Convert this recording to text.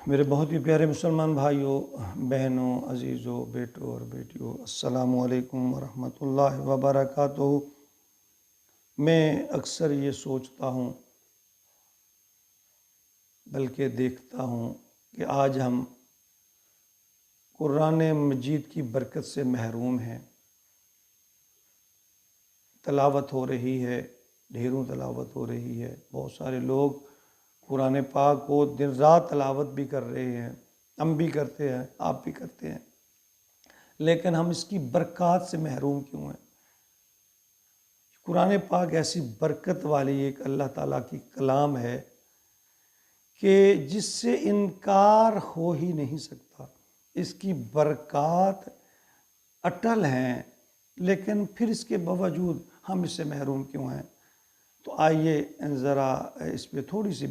میرے بہت ہی پیارے مسلمان بھائیوں، بہنوں، عزیزوں، بیٹوں اور بیٹیوں، السلام علیکم ورحمۃ اللہ وبرکاتہ۔ میں اکثر یہ سوچتا ہوں، بلکہ دیکھتا ہوں کہ آج ہم قرآن مجید کی برکت سے محروم ہیں۔ تلاوت ہو رہی ہے، ڈھیروں تلاوت ہو رہی ہے، بہت سارے لوگ قرآن پاک کو دن رات تلاوت بھی کر رہے ہیں، ہم بھی کرتے ہیں، آپ بھی کرتے ہیں، لیکن ہم اس کی برکات سے محروم کیوں ہیں؟ قرآن پاک ایسی برکت والی ایک اللہ تعالیٰ کی کلام ہے کہ جس سے انکار ہو ہی نہیں سکتا۔ اس کی برکات اٹل ہیں، لیکن پھر اس کے باوجود ہم اس سے محروم کیوں ہیں؟ تو آئیے ذرا اس پہ تھوڑی سی